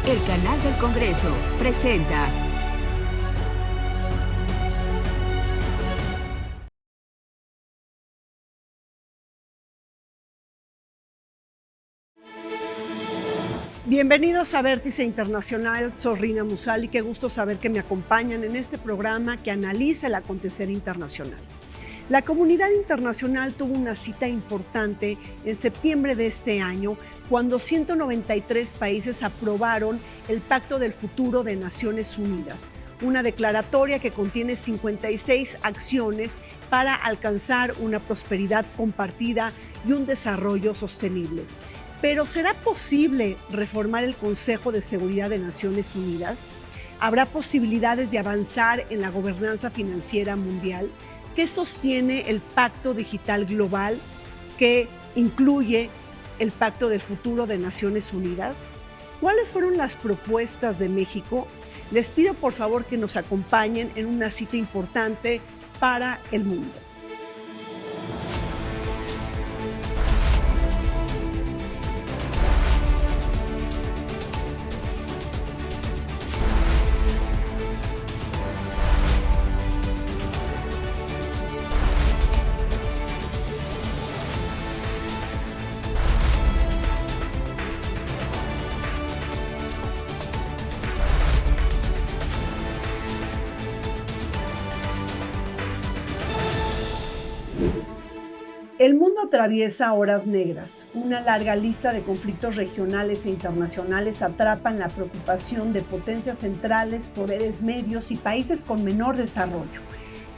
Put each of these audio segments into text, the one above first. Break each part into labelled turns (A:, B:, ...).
A: El canal del Congreso presenta
B: Bienvenidos a Vértice Internacional, soy Rina Musali, qué gusto saber que me acompañan en este programa que analiza el acontecer internacional. La comunidad internacional tuvo una cita importante en septiembre de este año, cuando 193 países aprobaron el Pacto del Futuro de Naciones Unidas, una declaratoria que contiene 56 acciones para alcanzar una prosperidad compartida y un desarrollo sostenible. Pero ¿será posible reformar el Consejo de Seguridad de Naciones Unidas? ¿Habrá posibilidades de avanzar en la gobernanza financiera mundial? ¿Qué sostiene el Pacto Digital Global, que incluye el Pacto del Futuro de Naciones Unidas? ¿Cuáles fueron las propuestas de México? Les pido por favor que nos acompañen en una cita importante para el mundo. El mundo atraviesa horas negras. Una larga lista de conflictos regionales e internacionales atrapan la preocupación de potencias centrales, poderes medios y países con menor desarrollo.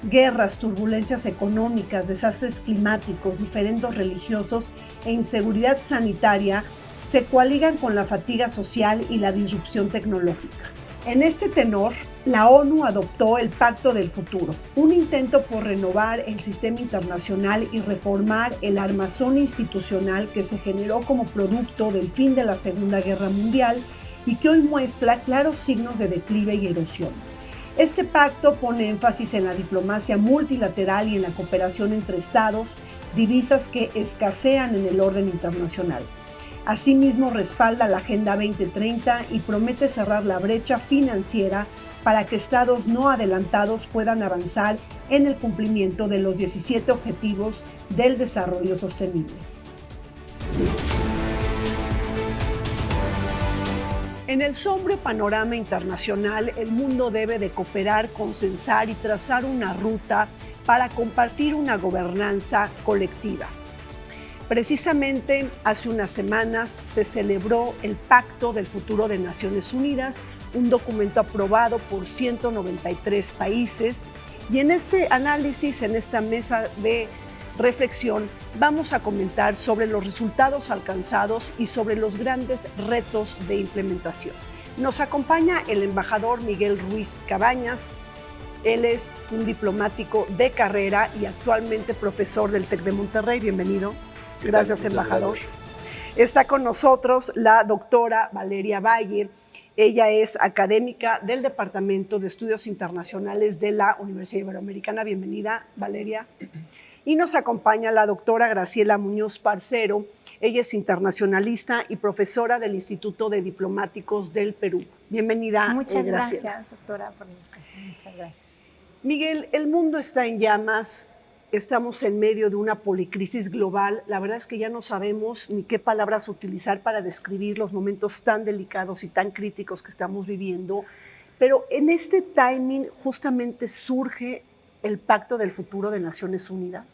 B: Guerras, turbulencias económicas, desastres climáticos, diferendos religiosos e inseguridad sanitaria se coaligan con la fatiga social y la disrupción tecnológica. En este tenor, la ONU adoptó el Pacto del Futuro, un intento por renovar el sistema internacional y reformar el armazón institucional que se generó como producto del fin de la Segunda Guerra Mundial y que hoy muestra claros signos de declive y erosión. Este pacto pone énfasis en la diplomacia multilateral y en la cooperación entre estados, divisas que escasean en el orden internacional. Asimismo, respalda la Agenda 2030 y promete cerrar la brecha financiera para que estados no adelantados puedan avanzar en el cumplimiento de los 17 Objetivos del Desarrollo Sostenible. En el sombrío panorama internacional, el mundo debe de cooperar, consensar y trazar una ruta para compartir una gobernanza colectiva. Precisamente hace unas semanas se celebró el Pacto del Futuro de Naciones Unidas, un documento aprobado por 193 países. Y en este análisis, en esta mesa de reflexión, vamos a comentar sobre los resultados alcanzados y sobre los grandes retos de implementación. Nos acompaña el embajador Miguel Ruiz Cabañas. Él es un diplomático de carrera y actualmente profesor del TEC de Monterrey. Bienvenido. Gracias, embajador. Gracias. Está con nosotros la doctora Valeria Valle. Ella es académica del Departamento de Estudios Internacionales de la Universidad Iberoamericana. Bienvenida, Valeria. Y nos acompaña la doctora Graciela Muñoz Parcero. Ella es internacionalista y profesora del Instituto de Diplomáticos del Perú. Bienvenida,
C: Muchas
B: Graciela.
C: Gracias, doctora, por la invitación. Muchas gracias.
B: Miguel, el mundo está en llamas. Estamos en medio de una policrisis global. La verdad es que ya no sabemos ni qué palabras utilizar para describir los momentos tan delicados y tan críticos que estamos viviendo. Pero en este timing justamente surge el Pacto del Futuro de Naciones Unidas.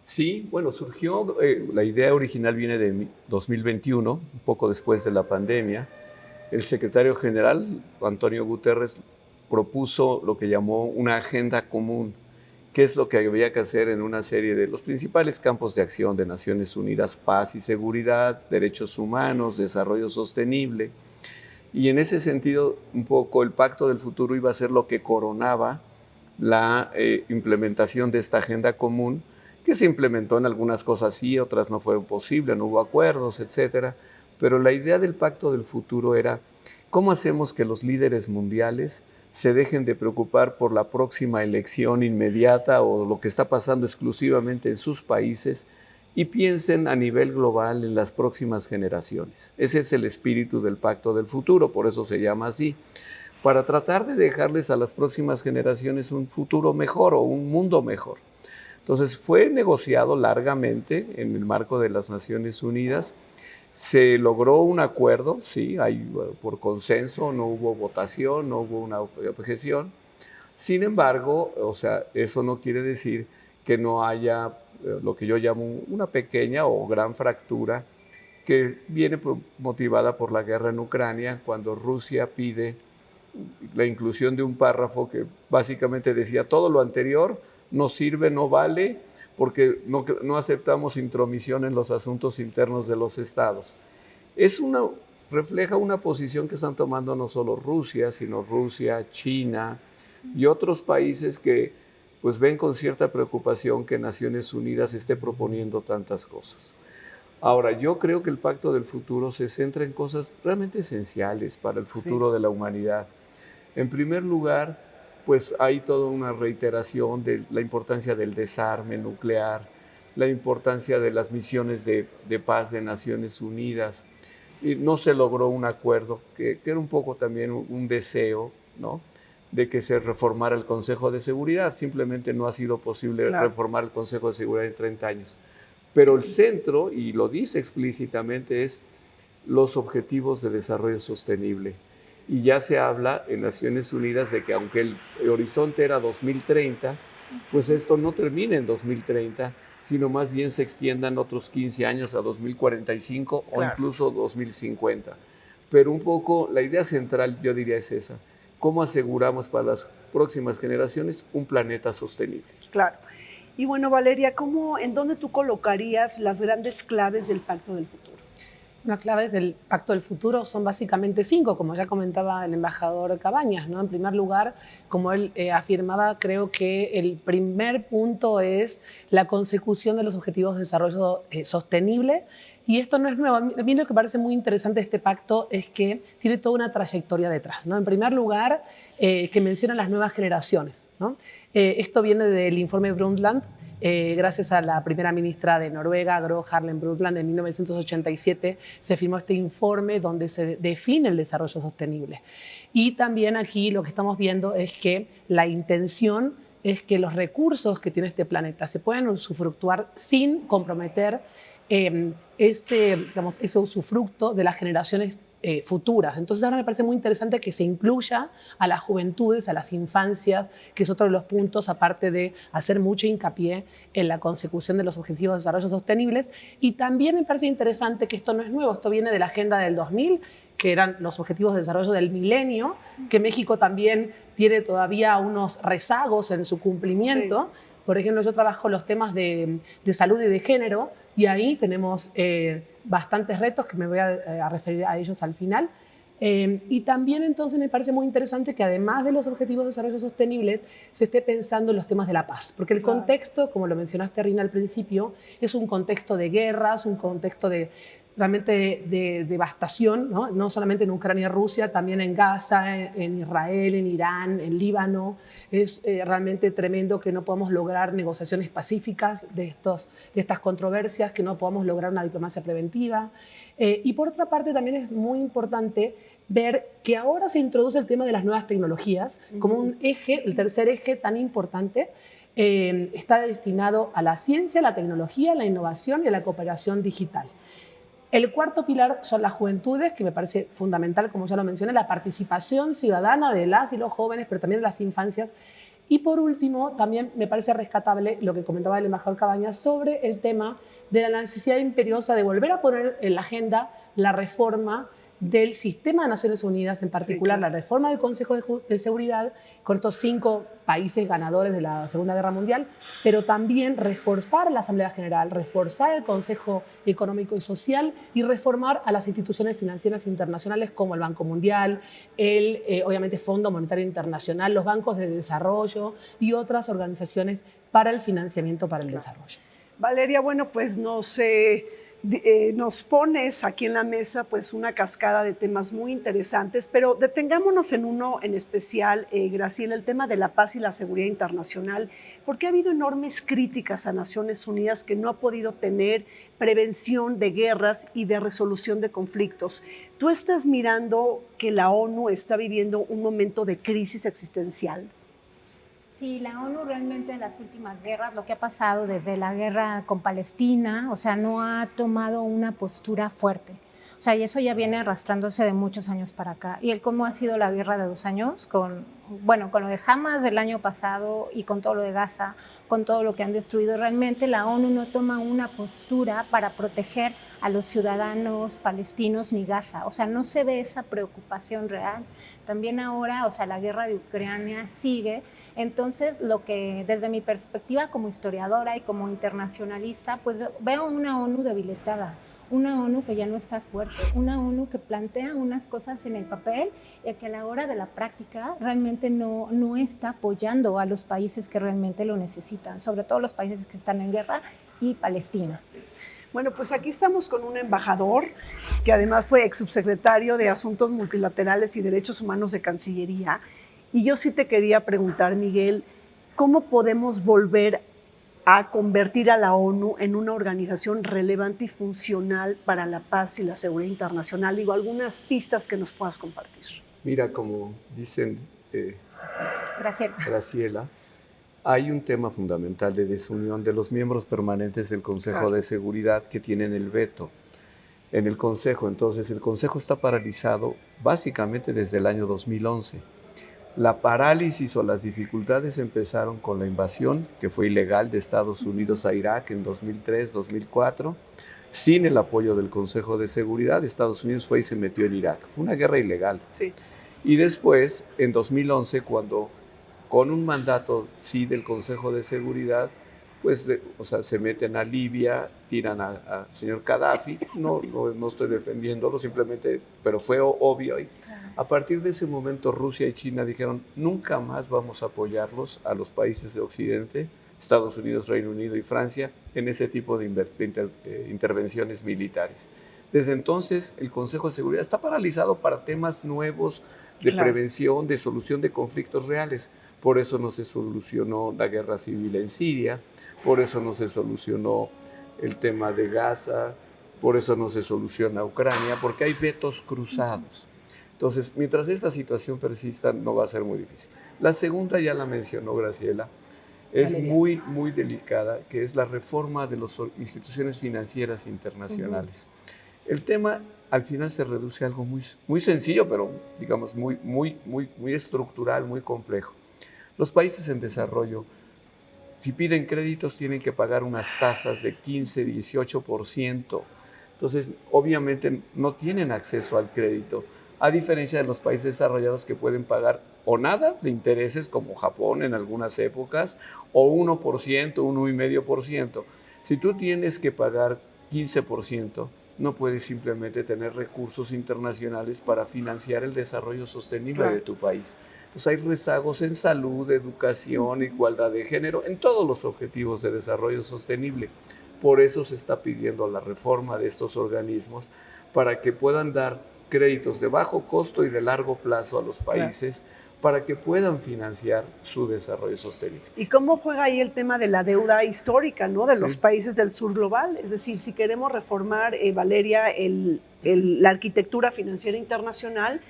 D: Sí, bueno, surgió, la idea original viene de 2021, un poco después de la pandemia. El secretario general, Antonio Guterres, propuso lo que llamó una agenda común. ¿Qué es lo que había que hacer en una serie de los principales campos de acción de Naciones Unidas? Paz y seguridad, derechos humanos, desarrollo sostenible. Y en ese sentido, un poco el Pacto del Futuro iba a ser lo que coronaba la implementación de esta agenda común, que se implementó en algunas cosas sí, otras no fueron posibles, no hubo acuerdos, etcétera. Pero la idea del Pacto del Futuro era cómo hacemos que los líderes mundiales se dejen de preocupar por la próxima elección inmediata o lo que está pasando exclusivamente en sus países y piensen a nivel global en las próximas generaciones. Ese es el espíritu del Pacto del Futuro, por eso se llama así, para tratar de dejarles a las próximas generaciones un futuro mejor o un mundo mejor. Entonces fue negociado largamente en el marco de las Naciones Unidas, se logró un acuerdo, sí, por consenso, no hubo votación, no hubo una objeción. Sin embargo, o sea, eso no quiere decir que no haya lo que yo llamo una pequeña o gran fractura que viene motivada por la guerra en Ucrania, cuando Rusia pide la inclusión de un párrafo que básicamente decía todo lo anterior no sirve, no vale, porque no aceptamos intromisión en los asuntos internos de los estados. Refleja una posición que están tomando no solo Rusia, sino Rusia, China y otros países que pues ven con cierta preocupación que Naciones Unidas esté proponiendo tantas cosas. Ahora, yo creo que el Pacto del Futuro se centra en cosas realmente esenciales para el futuro de la humanidad. En primer lugar, pues hay toda una reiteración de la importancia del desarme nuclear, la importancia de las misiones de paz de Naciones Unidas. Y no se logró un acuerdo, que era un poco también un deseo, ¿no?, de que se reformara el Consejo de Seguridad. Simplemente no ha sido posible reformar el Consejo de Seguridad en 30 años. Pero el centro, y lo dice explícitamente, es los Objetivos de Desarrollo Sostenible. Y ya se habla en Naciones Unidas de que aunque el horizonte era 2030, pues esto no termina en 2030, sino más bien se extiendan otros 15 años a 2045 o incluso 2050. Pero un poco la idea central, yo diría, es esa. ¿Cómo aseguramos para las próximas generaciones un planeta sostenible?
B: Claro. Y bueno, Valeria, ¿en dónde tú colocarías las grandes claves del Pacto del Futuro?
C: Las claves del Pacto del Futuro son básicamente 5, como ya comentaba el embajador Cabañas, ¿no? En primer lugar, como él afirmaba, creo que el primer punto es la consecución de los objetivos de desarrollo sostenible. Y esto no es nuevo. A mí lo que parece muy interesante de este pacto es que tiene toda una trayectoria detrás, ¿no? En primer lugar, que menciona las nuevas generaciones, ¿no? Esto viene del informe Brundtland, gracias a la primera ministra de Noruega, Gro Harlem Brundtland, en 1987 se firmó este informe donde se define el desarrollo sostenible. Y también aquí lo que estamos viendo es que la intención es que los recursos que tiene este planeta se puedan usufructuar sin comprometer ese usufructo de las generaciones futuras. Entonces ahora me parece muy interesante que se incluya a las juventudes, a las infancias, que es otro de los puntos, aparte de hacer mucho hincapié en la consecución de los objetivos de desarrollo sostenibles. Y también me parece interesante que esto no es nuevo, esto viene de la Agenda del 2000, que eran los objetivos de desarrollo del milenio, que México también tiene todavía unos rezagos en su cumplimiento. Sí. Por ejemplo, yo trabajo los temas de salud y de género, y ahí tenemos bastantes retos que me voy a referir a ellos al final. Y también entonces me parece muy interesante que además de los objetivos de desarrollo sostenibles se esté pensando en los temas de la paz, porque el contexto, como lo mencionaste, Rina, al principio, es un contexto de guerras, un contexto realmente de devastación, ¿no? No solamente en Ucrania y Rusia, también en Gaza, en Israel, en Irán, en Líbano. Es realmente tremendo que no podamos lograr negociaciones pacíficas de estas controversias, que no podamos lograr una diplomacia preventiva. Y por otra parte también es muy importante ver que ahora se introduce el tema de las nuevas tecnologías como un eje, el tercer eje tan importante. Está destinado a la ciencia, la tecnología, la innovación y a la cooperación digital. El cuarto pilar son las juventudes, que me parece fundamental, como ya lo mencioné, la participación ciudadana de las y los jóvenes, pero también de las infancias. Y por último, también me parece rescatable lo que comentaba el embajador Cabañas sobre el tema de la necesidad imperiosa de volver a poner en la agenda la reforma del sistema de Naciones Unidas, en particular la reforma del Consejo de Seguridad, con estos 5 países ganadores de la Segunda Guerra Mundial, pero también reforzar la Asamblea General, reforzar el Consejo Económico y Social y reformar a las instituciones financieras internacionales como el Banco Mundial, obviamente Fondo Monetario Internacional, los bancos de desarrollo y otras organizaciones para el financiamiento para el desarrollo.
B: Valeria, bueno, pues nos Nos pones aquí en la mesa pues una cascada de temas muy interesantes, pero detengámonos en uno en especial, Graciela, el tema de la paz y la seguridad internacional, porque ha habido enormes críticas a Naciones Unidas que no ha podido tener prevención de guerras y de resolución de conflictos. ¿Tú estás mirando que la ONU está viviendo un momento de crisis existencial?
E: Sí, la ONU realmente en las últimas guerras, lo que ha pasado desde la guerra con Palestina, o sea, no ha tomado una postura fuerte. O sea, y eso ya viene arrastrándose de muchos años para acá. Y cómo ha sido la guerra de 2 años, con lo de Hamas del año pasado y con todo lo de Gaza, con todo lo que han destruido. Realmente la ONU no toma una postura para proteger a los ciudadanos palestinos ni Gaza. O sea, no se ve esa preocupación real. También ahora, o sea, la guerra de Ucrania sigue. Entonces, lo que desde mi perspectiva como historiadora y como internacionalista, pues veo una ONU debilitada, una ONU que ya no está fuerte, una ONU que plantea unas cosas en el papel y que a la hora de la práctica realmente no está apoyando a los países que realmente lo necesitan, sobre todo los países que están en guerra y Palestina.
B: Bueno, pues aquí estamos con un embajador que además fue ex subsecretario de Asuntos Multilaterales y Derechos Humanos de Cancillería. Y yo sí te quería preguntar, Miguel, ¿cómo podemos volver a convertir a la ONU en una organización relevante y funcional para la paz y la seguridad internacional? Digo, algunas pistas que nos puedas compartir.
D: Mira, como dicen Graciela, hay un tema fundamental de desunión de los miembros permanentes del Consejo de Seguridad que tienen el veto en el Consejo. Entonces, el Consejo está paralizado básicamente desde el año 2011. La parálisis o las dificultades empezaron con la invasión, que fue ilegal, de Estados Unidos a Irak en 2003-2004. Sin el apoyo del Consejo de Seguridad, Estados Unidos fue y se metió en Irak. Fue una guerra ilegal.
B: Sí.
D: Y después, en 2011, cuando con un mandato, sí, del Consejo de Seguridad, pues, se meten a Libia, tiran al señor Gaddafi. No estoy defendiéndolo, simplemente, pero fue obvio. Y a partir de ese momento, Rusia y China dijeron, nunca más vamos a apoyarlos a los países de Occidente, Estados Unidos, Reino Unido y Francia, en ese tipo de intervenciones militares. Desde entonces, el Consejo de Seguridad está paralizado para temas nuevos de prevención, de solución de conflictos reales. Por eso no se solucionó la guerra civil en Siria, por eso no se solucionó el tema de Gaza, por eso no se soluciona Ucrania, porque hay vetos cruzados. Entonces, mientras esta situación persista, no va a ser muy difícil. La segunda ya la mencionó Graciela, es muy, muy delicada, que es la reforma de las instituciones financieras internacionales. El tema al final se reduce a algo muy, muy sencillo, pero digamos muy estructural, muy complejo. Los países en desarrollo, si piden créditos, tienen que pagar unas tasas de 15, 18%. Entonces, obviamente, no tienen acceso al crédito, a diferencia de los países desarrollados que pueden pagar o nada de intereses, como Japón en algunas épocas, o 1%, 1,5%. Si tú tienes que pagar 15%, no puedes simplemente tener recursos internacionales para financiar el desarrollo sostenible de tu país. Entonces hay rezagos en salud, educación, igualdad de género, en todos los objetivos de desarrollo sostenible. Por eso se está pidiendo la reforma de estos organismos para que puedan dar créditos de bajo costo y de largo plazo a los países para que puedan financiar su desarrollo sostenible.
B: ¿Y cómo juega ahí el tema de la deuda histórica, ¿no?, de los países del sur global? Es decir, si queremos reformar, Valeria, la arquitectura financiera internacional,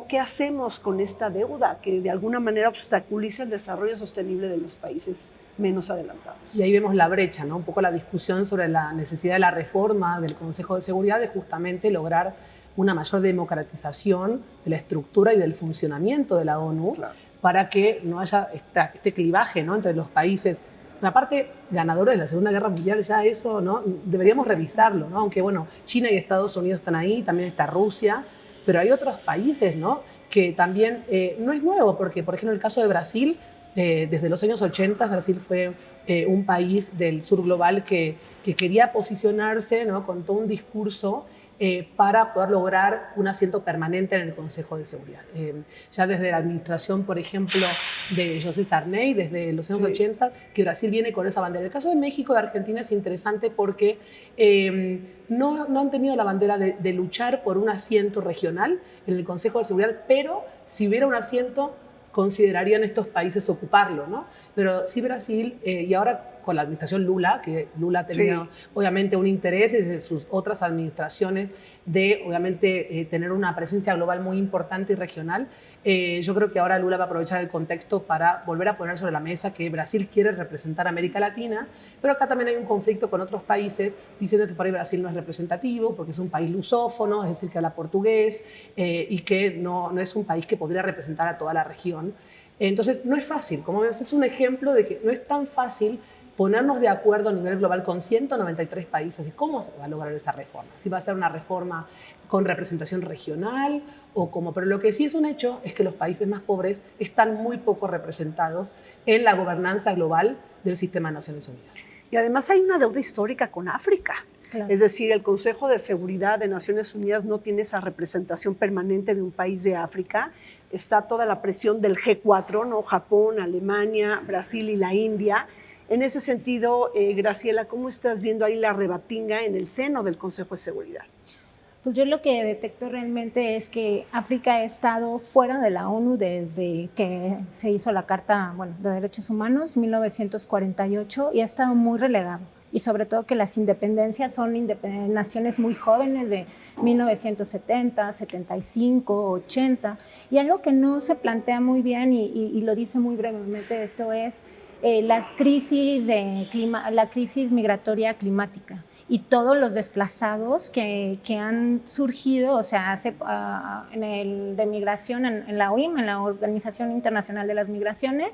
B: ¿qué hacemos con esta deuda que de alguna manera obstaculiza el desarrollo sostenible de los países menos adelantados?
C: Y ahí vemos la brecha, ¿no? Un poco la discusión sobre la necesidad de la reforma del Consejo de Seguridad de justamente lograr una mayor democratización de la estructura y del funcionamiento de la ONU, para que no haya este clivaje, ¿no?, entre los países. Una parte, ganadores de la Segunda Guerra Mundial, ya eso, ¿no?, deberíamos revisarlo, ¿no? Aunque, bueno, China y Estados Unidos están ahí, también está Rusia, pero hay otros países, ¿no?, que también no es nuevo, porque, por ejemplo, en el caso de Brasil, Desde los años 80 Brasil fue un país del sur global que quería posicionarse, ¿no?, con todo un discurso para poder lograr un asiento permanente en el Consejo de Seguridad. Ya desde la administración, por ejemplo, de José Sarney, desde los años 80, que Brasil viene con esa bandera. El caso de México y de Argentina es interesante porque no han tenido la bandera de luchar por un asiento regional en el Consejo de Seguridad, pero si hubiera un asiento, considerarían estos países ocuparlo, ¿no? Pero sí Brasil, y ahora con la administración Lula, que Lula tenía obviamente un interés desde sus otras administraciones de obviamente tener una presencia global muy importante y regional, yo creo que ahora Lula va a aprovechar el contexto para volver a poner sobre la mesa que Brasil quiere representar a América Latina, pero acá también hay un conflicto con otros países diciendo que por ahí Brasil no es representativo porque es un país lusófono, es decir, que habla portugués y que no es un país que podría representar a toda la región. Entonces, no es fácil. Como ves, es un ejemplo de que no es tan fácil ponernos de acuerdo a nivel global con 193 países de cómo se va a lograr esa reforma. Si va a ser una reforma con representación regional o como... Pero lo que sí es un hecho es que los países más pobres están muy poco representados en la gobernanza global del sistema de Naciones Unidas.
B: Y además hay una deuda histórica con África.
E: Claro.
B: Es decir, el Consejo de Seguridad de Naciones Unidas no tiene esa representación permanente de un país de África. Está toda la presión del G4, ¿no? Japón, Alemania, Brasil y la India. En ese sentido, Graciela, ¿cómo estás viendo ahí la rebatinga en el seno del Consejo de Seguridad?
E: Pues yo lo que detecto realmente es que África ha estado fuera de la ONU desde que se hizo la Carta, de Derechos Humanos, 1948, y ha estado muy relegado. Y sobre todo que las independencias son naciones muy jóvenes de 1970, 75, 80. Y algo que no se plantea muy bien, y lo dice muy brevemente esto, es la crisis migratoria climática y todos los desplazados que han surgido, o sea, de migración en la OIM, en la Organización Internacional de las Migraciones,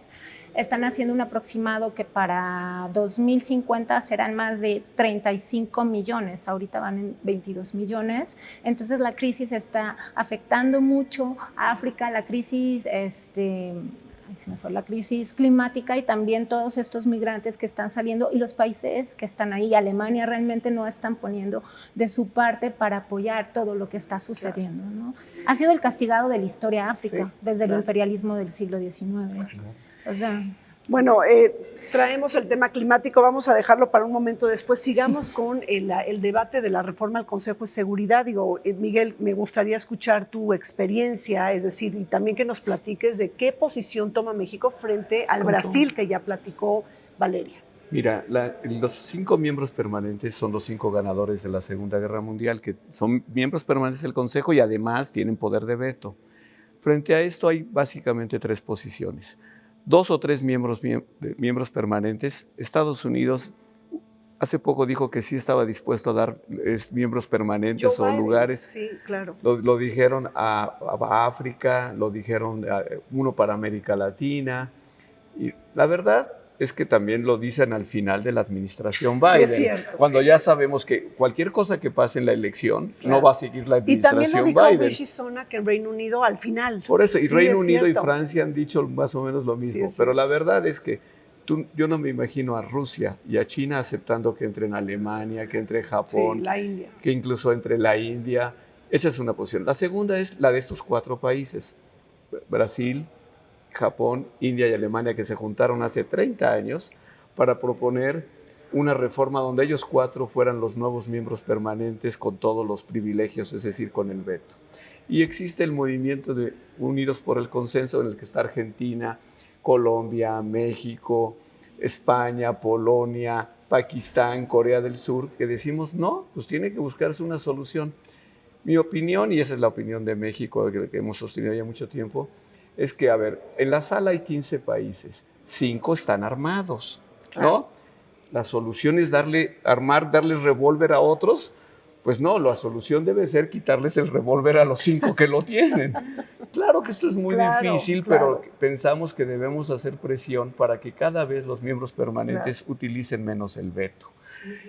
E: están haciendo un aproximado que para 2050 serán más de 35 millones, ahorita van en 22 millones, entonces la crisis está afectando mucho a África, la crisis la crisis climática y también todos estos migrantes que están saliendo y los países que están ahí. Alemania realmente no están poniendo de su parte para apoyar todo lo que está sucediendo, ¿no? Ha sido el castigado de la historia África desde el imperialismo del siglo XIX. O sea,
B: bueno, traemos el tema climático, vamos a dejarlo para un momento después. Sigamos con el debate de la reforma al Consejo de Seguridad. Digo, Miguel, me gustaría escuchar tu experiencia, es decir, y también que nos platiques de qué posición toma México frente al Brasil, que ya platicó Valeria.
D: Mira, los 5 miembros permanentes son los 5 ganadores de la Segunda Guerra Mundial, que son miembros permanentes del Consejo y además tienen poder de veto. Frente a esto hay básicamente 3 posiciones. 2 o 3 miembros permanentes. Estados Unidos hace poco dijo que sí estaba dispuesto a dar miembros permanentes o lugares.
B: Sí, claro.
D: Lo dijeron a África, lo dijeron uno para América Latina. Y la verdad es que también lo dicen al final de la administración Biden. Sí, es cierto. Cuando ya sabemos que cualquier cosa que pase en la elección no va a seguir la administración Biden.
B: Y también lo dijo Rishi Sunak en Reino Unido al final.
D: Por eso, y Reino Unido y Francia han dicho más o menos lo mismo. Pero la verdad es que yo no me imagino a Rusia y a China aceptando que entre en Alemania, que entre Japón,
B: la India,
D: que incluso entre la India. Esa es una posición. La segunda es la de estos 4 países, Brasil, Japón, India y Alemania, que se juntaron hace 30 años para proponer una reforma donde ellos 4 fueran los nuevos miembros permanentes con todos los privilegios, es decir, con el veto. Y existe el movimiento de Unidos por el Consenso, en el que está Argentina, Colombia, México, España, Polonia, Pakistán, Corea del Sur, que decimos, no, pues tiene que buscarse una solución. Mi opinión, y esa es la opinión de México, que hemos sostenido ya mucho tiempo, es que, a ver, en la sala hay 15 países, 5 están armados, ¿no? La solución es darles revólver a otros. Pues no, la solución debe ser quitarles el revólver a los 5 que lo tienen. Claro que esto es muy difícil, pero pensamos que debemos hacer presión para que cada vez los miembros permanentes utilicen menos el veto.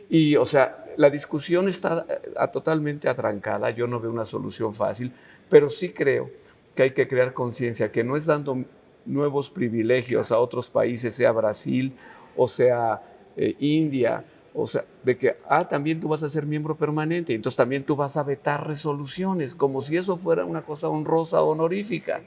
D: Y, o sea, la discusión está totalmente atrancada, yo no veo una solución fácil, pero sí creo que hay que crear conciencia, que no es dando nuevos privilegios a otros países, sea Brasil o sea India, o sea, de que, también tú vas a ser miembro permanente, entonces también tú vas a vetar resoluciones, como si eso fuera una cosa honrosa o honorífica.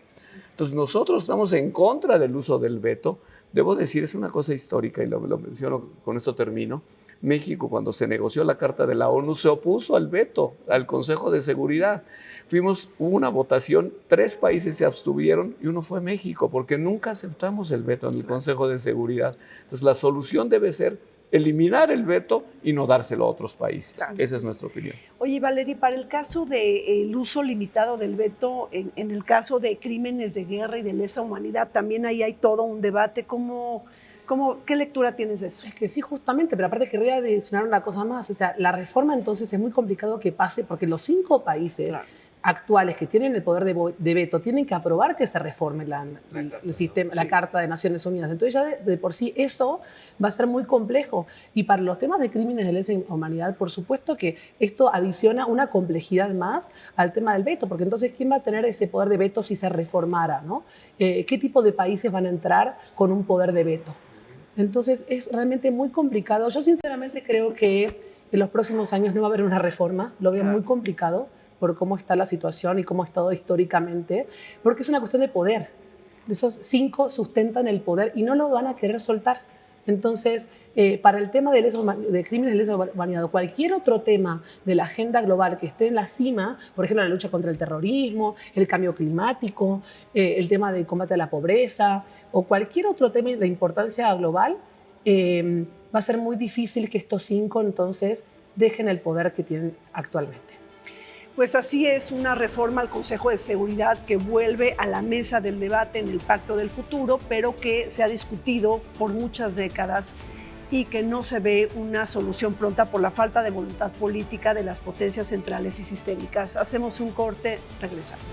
D: Entonces nosotros estamos en contra del uso del veto. Debo decir, es una cosa histórica y lo menciono, con esto termino. México, cuando se negoció la Carta de la ONU, se opuso al veto, al Consejo de Seguridad. Hubo una votación, 3 países se abstuvieron y uno fue México, porque nunca aceptamos el veto en el Consejo de Seguridad. Entonces la solución debe ser eliminar el veto y no dárselo a otros países. Claro. Esa es nuestra opinión.
B: Oye, Valerie, para el caso del uso limitado del veto, en el caso de crímenes de guerra y de lesa humanidad, también ahí hay todo un debate. ¿Qué lectura tienes de eso?
C: Es que sí, justamente, pero aparte querría adicionar una cosa más. O sea, la reforma entonces es muy complicado que pase, porque los 5 países actuales que tienen el poder de veto tienen que aprobar que se reforme el sistema, la Carta de Naciones Unidas. Entonces ya de por sí eso va a ser muy complejo. Y para los temas de crímenes de lesa humanidad, por supuesto que esto adiciona una complejidad más al tema del veto, porque entonces ¿quién va a tener ese poder de veto si se reformara, ¿no? ¿Qué tipo de países van a entrar con un poder de veto? Entonces es realmente muy complicado. Yo sinceramente creo que en los próximos años no va a haber una reforma, lo veo muy complicado por cómo está la situación y cómo ha estado históricamente, porque es una cuestión de poder. Esos 5 sustentan el poder y no lo van a querer soltar. Entonces, para el tema de crímenes de lesa humanidad o cualquier otro tema de la agenda global que esté en la cima, por ejemplo, la lucha contra el terrorismo, el cambio climático, el tema del combate a la pobreza o cualquier otro tema de importancia global, va a ser muy difícil que estos 5 entonces dejen el poder que tienen actualmente.
B: Pues así es, una reforma al Consejo de Seguridad que vuelve a la mesa del debate en el Pacto del Futuro, pero que se ha discutido por muchas décadas y que no se ve una solución pronta por la falta de voluntad política de las potencias centrales y sistémicas. Hacemos un corte, regresamos.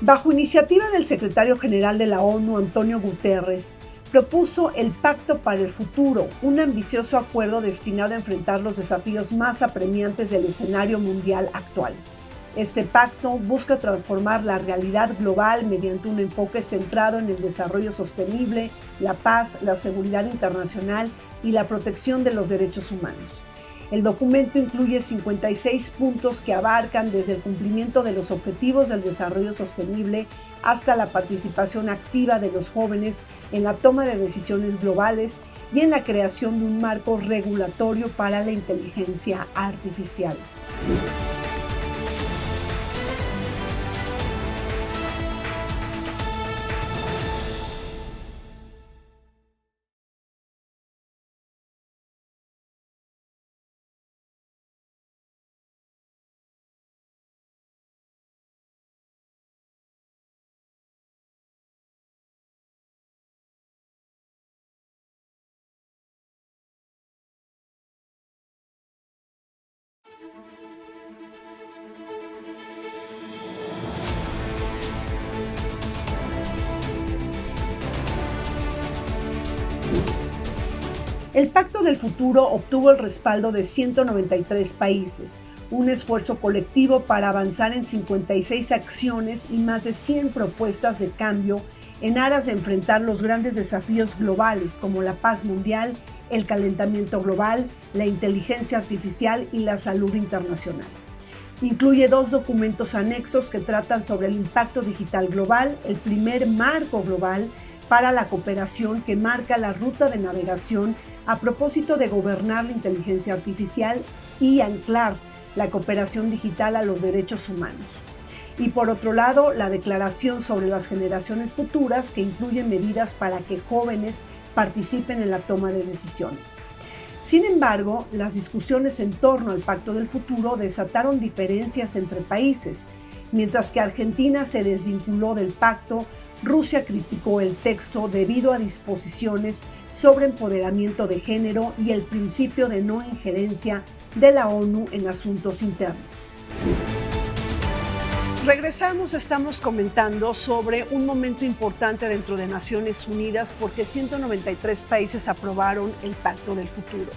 B: Bajo iniciativa del secretario general de la ONU, Antonio Guterres, propuso el Pacto para el Futuro, un ambicioso acuerdo destinado a enfrentar los desafíos más apremiantes del escenario mundial actual. Este pacto busca transformar la realidad global mediante un enfoque centrado en el desarrollo sostenible, la paz, la seguridad internacional y la protección de los derechos humanos. El documento incluye 56 puntos que abarcan desde el cumplimiento de los objetivos del desarrollo sostenible hasta la participación activa de los jóvenes en la toma de decisiones globales y en la creación de un marco regulatorio para la inteligencia artificial. El Pacto del Futuro obtuvo el respaldo de 193 países, un esfuerzo colectivo para avanzar en 56 acciones y más de 100 propuestas de cambio en aras de enfrentar los grandes desafíos globales como la paz mundial, el calentamiento global, la inteligencia artificial y la salud internacional. Incluye 2 documentos anexos que tratan sobre el impacto digital global, el primer marco global para la cooperación que marca la ruta de navegación a propósito de gobernar la inteligencia artificial y anclar la cooperación digital a los derechos humanos. Y por otro lado, la Declaración sobre las Generaciones Futuras, que incluye medidas para que jóvenes participen en la toma de decisiones. Sin embargo, las discusiones en torno al Pacto del Futuro desataron diferencias entre países. Mientras que Argentina se desvinculó del pacto, Rusia criticó el texto debido a disposiciones sobre empoderamiento de género y el principio de no injerencia de la ONU en asuntos internos. Regresamos, estamos comentando sobre un momento importante dentro de Naciones Unidas porque 193 países aprobaron el Pacto del Futuro.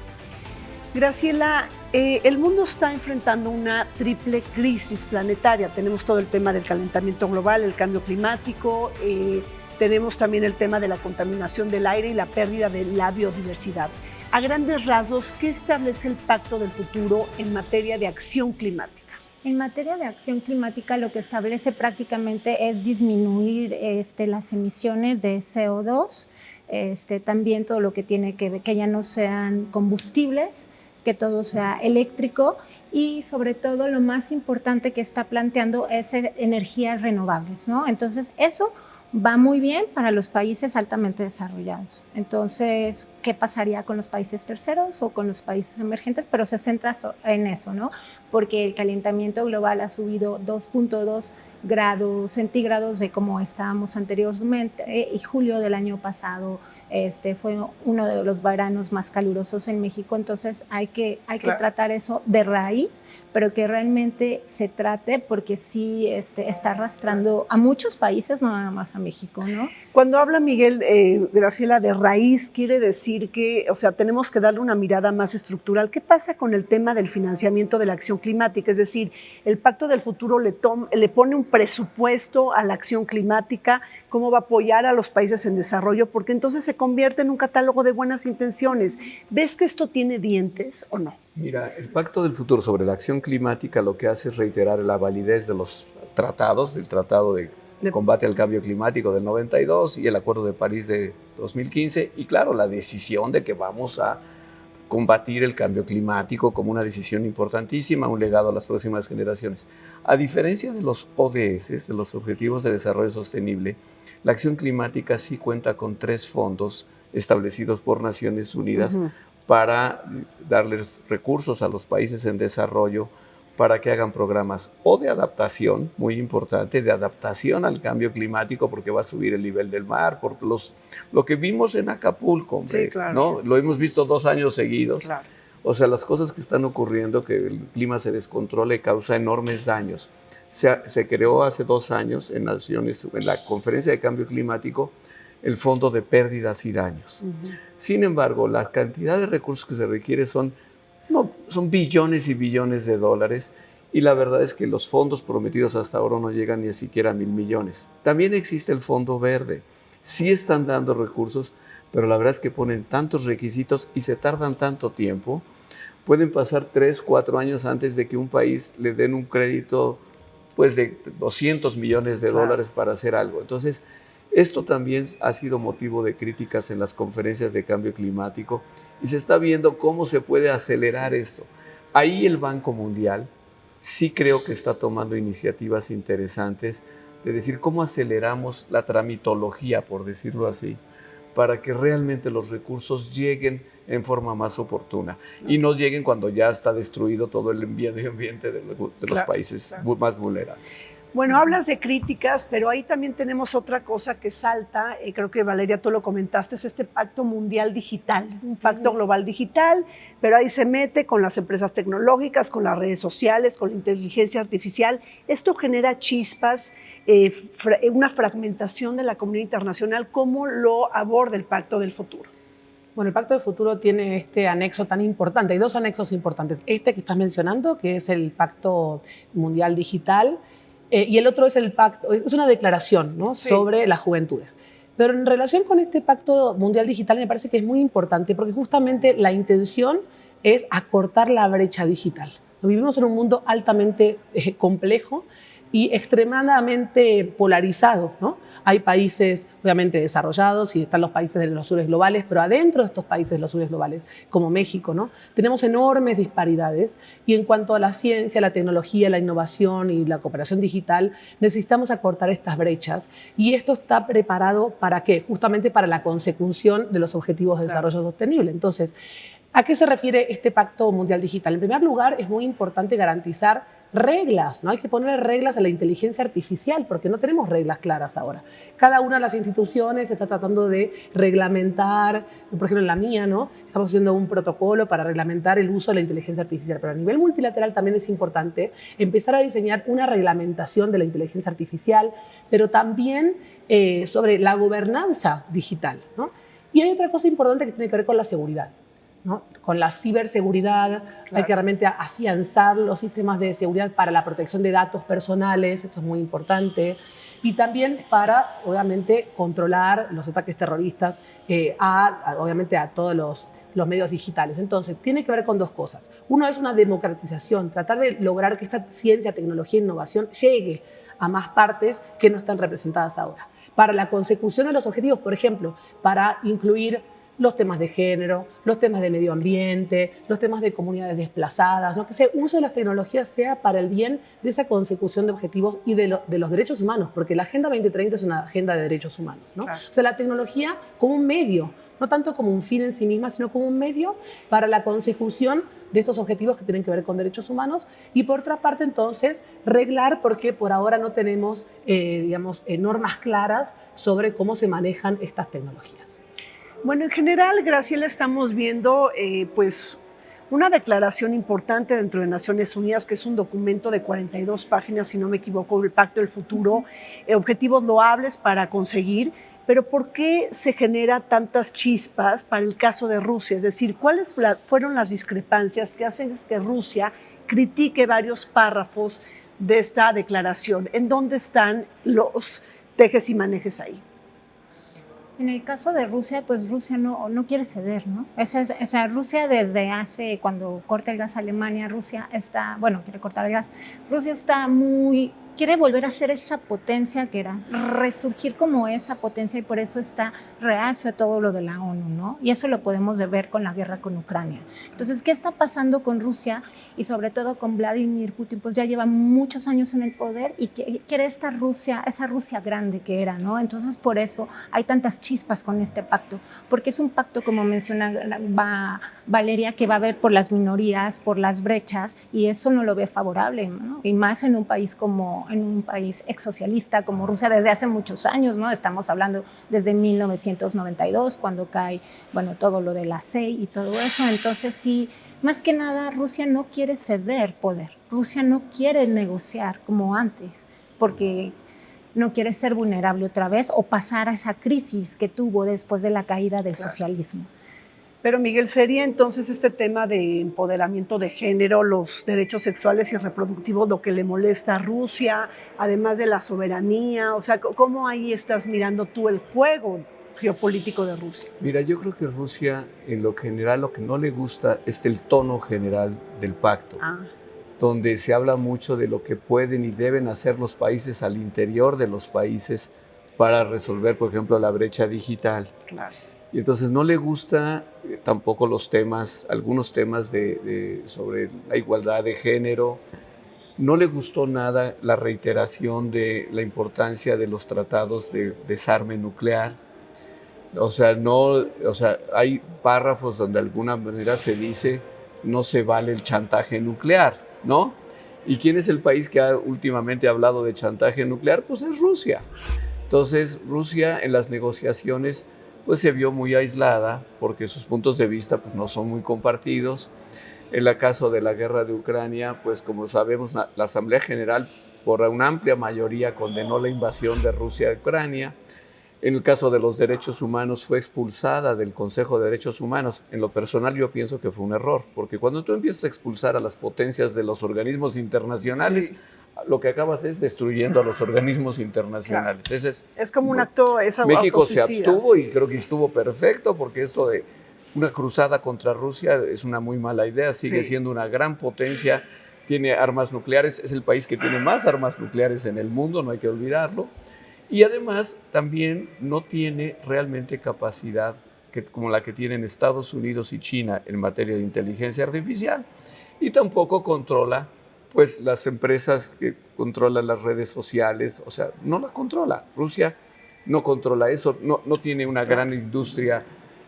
B: Graciela, el mundo está enfrentando una triple crisis planetaria. Tenemos todo el tema del calentamiento global, el cambio climático, tenemos también el tema de la contaminación del aire y la pérdida de la biodiversidad. A grandes rasgos, ¿qué establece el Pacto del Futuro en materia de acción climática?
E: En materia de acción climática, lo que establece prácticamente es disminuir las emisiones de CO2, también todo lo que tiene que ver, que ya no sean combustibles, que todo sea eléctrico y sobre todo lo más importante que está planteando es energías renovables, ¿no? Entonces eso va muy bien para los países altamente desarrollados. Entonces, ¿qué pasaría con los países terceros o con los países emergentes? Pero se centra en eso, ¿no? Porque el calentamiento global ha subido 2.2 grados centígrados de como estábamos anteriormente y julio del año pasado fue uno de los veranos más calurosos en México, entonces hay que tratar eso de raíz, pero que realmente se trate porque sí está arrastrando a muchos países, no nada más a México, ¿no?
B: Cuando habla Miguel, Graciela, de raíz, quiere decir que, o sea, tenemos que darle una mirada más estructural. ¿Qué pasa con el tema del financiamiento de la acción climática? Es decir, el Pacto del Futuro le pone un presupuesto a la acción climática, cómo va a apoyar a los países en desarrollo, porque entonces se convierte en un catálogo de buenas intenciones. ¿Ves que esto tiene dientes o no?
D: Mira, el Pacto del Futuro sobre la acción climática lo que hace es reiterar la validez de los tratados, del Tratado de Combate al Cambio Climático del 92 y el Acuerdo de París de 2015, y claro, la decisión de que vamos a combatir el cambio climático como una decisión importantísima, un legado a las próximas generaciones. A diferencia de los ODS, de los Objetivos de Desarrollo Sostenible, la acción climática sí cuenta con 3 fondos establecidos por Naciones Unidas para darles recursos a los países en desarrollo para que hagan programas o de adaptación, muy importante, de adaptación al cambio climático, porque va a subir el nivel del mar, por lo que vimos en Acapulco, hombre,
B: sí, claro,
D: ¿no? Lo hemos visto 2 años seguidos.
B: Claro.
D: O sea, las cosas que están ocurriendo, que el clima se descontrole, causa enormes daños. Se creó hace 2 años en la Conferencia de Cambio Climático, el Fondo de Pérdidas y Daños. Sin embargo, la cantidad de recursos que se requiere son billones y billones de dólares, y la verdad es que los fondos prometidos hasta ahora no llegan ni siquiera a 1,000 millones. También existe el Fondo Verde. Sí están dando recursos, pero la verdad es que ponen tantos requisitos y se tardan tanto tiempo. Pueden pasar 3, 4 años antes de que un país le den un crédito pues, de 200 millones de dólares para hacer algo. Entonces, esto también ha sido motivo de críticas en las conferencias de cambio climático y se está viendo cómo se puede acelerar esto. Ahí el Banco Mundial sí creo que está tomando iniciativas interesantes de decir cómo aceleramos la tramitología, por decirlo así, para que realmente los recursos lleguen en forma más oportuna y no lleguen cuando ya está destruido todo el medio ambiente de los países más vulnerables.
B: Bueno, hablas de críticas, pero ahí también tenemos otra cosa que salta, creo que Valeria tú lo comentaste, es este Pacto Mundial Digital, un pacto global digital, pero ahí se mete con las empresas tecnológicas, con las redes sociales, con la inteligencia artificial. Esto genera chispas, una fragmentación de la comunidad internacional. ¿Cómo lo aborda el Pacto del Futuro?
C: Bueno, el Pacto del Futuro tiene este anexo tan importante. Hay 2 anexos importantes. Este que estás mencionando, que es el Pacto Mundial Digital, y el otro es el pacto, es una declaración, ¿no? Sobre las juventudes. Pero en relación con este Pacto Mundial Digital me parece que es muy importante porque justamente la intención es acortar la brecha digital. Vivimos en un mundo altamente complejo y extremadamente polarizado, ¿no? Hay países obviamente desarrollados y están los países de los sures globales, pero adentro de estos países de los sures globales, como México, ¿no? Tenemos enormes disparidades y en cuanto a la ciencia, la tecnología, la innovación y la cooperación digital, necesitamos acortar estas brechas y esto está preparado ¿para qué? Justamente para la consecución de los objetivos de desarrollo sostenible. Entonces, ¿a qué se refiere este Pacto Mundial Digital? En primer lugar, es muy importante garantizar reglas, ¿no? Hay que poner reglas a la inteligencia artificial porque no tenemos reglas claras ahora. Cada una de las instituciones está tratando de reglamentar, por ejemplo en la mía, ¿no? Estamos haciendo un protocolo para reglamentar el uso de la inteligencia artificial, pero a nivel multilateral también es importante empezar a diseñar una reglamentación de la inteligencia artificial, pero también sobre la gobernanza digital, ¿no? Y hay otra cosa importante que tiene que ver con la seguridad. ¿no? Con la ciberseguridad hay que realmente afianzar los sistemas de seguridad para la protección de datos personales, esto es muy importante, y también para, obviamente, controlar los ataques terroristas obviamente, a todos los medios digitales. Entonces, tiene que ver con dos cosas. Uno es una democratización, tratar de lograr que esta ciencia, tecnología e innovación llegue a más partes que no están representadas ahora. Para la consecución de los objetivos, por ejemplo, para incluir los temas de género, los temas de medio ambiente, los temas de comunidades desplazadas, ¿no? Que ese uso de las tecnologías sea para el bien de esa consecución de objetivos y de los derechos humanos, porque la Agenda 2030 es una agenda de derechos humanos, ¿no? Claro. O sea, la tecnología como un medio, no tanto como un fin en sí misma, sino como un medio para la consecución de estos objetivos que tienen que ver con derechos humanos. Y por otra parte, entonces, reglar, porque por ahora no tenemos, normas claras sobre cómo se manejan estas tecnologías.
B: Bueno, en general, Graciela, estamos viendo pues una declaración importante dentro de Naciones Unidas, que es un documento de 42 páginas, si no me equivoco, el Pacto del Futuro, objetivos loables para conseguir, pero ¿por qué se genera tantas chispas para el caso de Rusia? Es decir, ¿cuáles fueron las discrepancias que hacen que Rusia critique varios párrafos de esta declaración? ¿En dónde están los tejes y manejes ahí?
E: En el caso de Rusia, pues Rusia no quiere ceder, ¿no? O sea, Rusia desde hace, cuando corta el gas a Alemania, Rusia está, quiere cortar el gas, Rusia está quiere volver a ser esa potencia que era, resurgir como esa potencia, y por eso está reacio a todo lo de la ONU, ¿no? Y eso lo podemos ver con la guerra con Ucrania. Entonces, ¿qué está pasando con Rusia y sobre todo con Vladimir Putin? Pues ya lleva muchos años en el poder y quiere esa Rusia grande que era, ¿no? Entonces, por eso hay tantas chispas con este pacto, porque es un pacto, como menciona Valeria, que va a ver por las minorías, por las brechas, y eso no lo ve favorable, ¿no? Y más en un país exsocialista como Rusia desde hace muchos años, ¿no? Estamos hablando desde 1992, cuando cae, todo lo de la CEI y todo eso. Entonces, sí, más que nada, Rusia no quiere ceder poder. Rusia no quiere negociar como antes, porque no quiere ser vulnerable otra vez o pasar a esa crisis que tuvo después de la caída del socialismo.
B: Pero Miguel, ¿sería entonces este tema de empoderamiento de género, los derechos sexuales y reproductivos lo que le molesta a Rusia, además de la soberanía? O sea, ¿cómo ahí estás mirando tú el juego geopolítico de Rusia?
D: Mira, yo creo que Rusia, en lo general, lo que no le gusta es el tono general del pacto, donde se habla mucho de lo que pueden y deben hacer los países al interior de los países para resolver, por ejemplo, la brecha digital.
B: Claro.
D: Y entonces no le gusta tampoco los temas, algunos temas sobre la igualdad de género. No le gustó nada la reiteración de la importancia de los tratados de desarme nuclear. O sea, hay párrafos donde de alguna manera se dice no se vale el chantaje nuclear, ¿no? ¿Y quién es el país que últimamente ha hablado de chantaje nuclear? Pues es Rusia. Entonces, Rusia en las negociaciones pues se vio muy aislada porque sus puntos de vista pues no son muy compartidos. En el caso de la guerra de Ucrania, pues como sabemos, la Asamblea General por una amplia mayoría condenó la invasión de Rusia a Ucrania. En el caso de los derechos humanos fue expulsada del Consejo de Derechos Humanos. En lo personal yo pienso que fue un error, porque cuando tú empiezas a expulsar a las potencias de los organismos internacionales, sí, lo que acabas es destruyendo a los organismos internacionales.
B: Claro. Es como un acto...
D: México se abstuvo, sí, y creo que estuvo perfecto, porque esto de una cruzada contra Rusia es una muy mala idea. Sigue siendo una gran potencia, tiene armas nucleares, es el país que tiene más armas nucleares en el mundo, no hay que olvidarlo. Y además también no tiene realmente capacidad como la que tienen Estados Unidos y China en materia de inteligencia artificial. Y tampoco controla pues las empresas que controlan las redes sociales, o sea, no la controla. Rusia no controla eso, no tiene una gran industria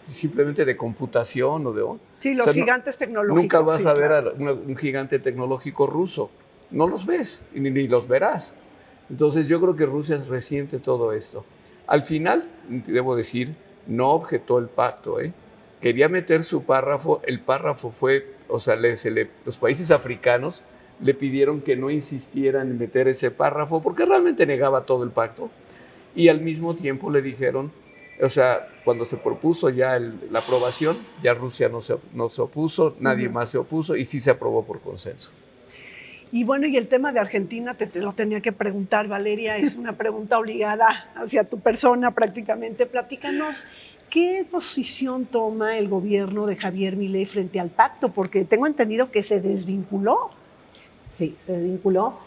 D: simplemente de computación o de...
B: Sí, los gigantes tecnológicos.
D: Nunca vas a ver a un gigante tecnológico ruso, no los ves ni los verás. Entonces yo creo que Rusia resiente todo esto. Al final, debo decir, no objetó el pacto, Quería meter su párrafo, el párrafo fue, o sea, los países africanos le pidieron que no insistieran en meter ese párrafo porque realmente negaba todo el pacto, y al mismo tiempo le dijeron O sea, cuando se propuso ya la aprobación, ya Rusia no se opuso, nadie más se opuso y sí se aprobó por consenso.
B: Y bueno, y el tema de Argentina, te lo tenía que preguntar, Valeria, es una pregunta obligada hacia tu persona prácticamente. Platícanos, ¿qué posición toma el gobierno de Javier Milei frente al pacto? Porque tengo entendido que se desvinculó.
C: Sí, se desvinculó.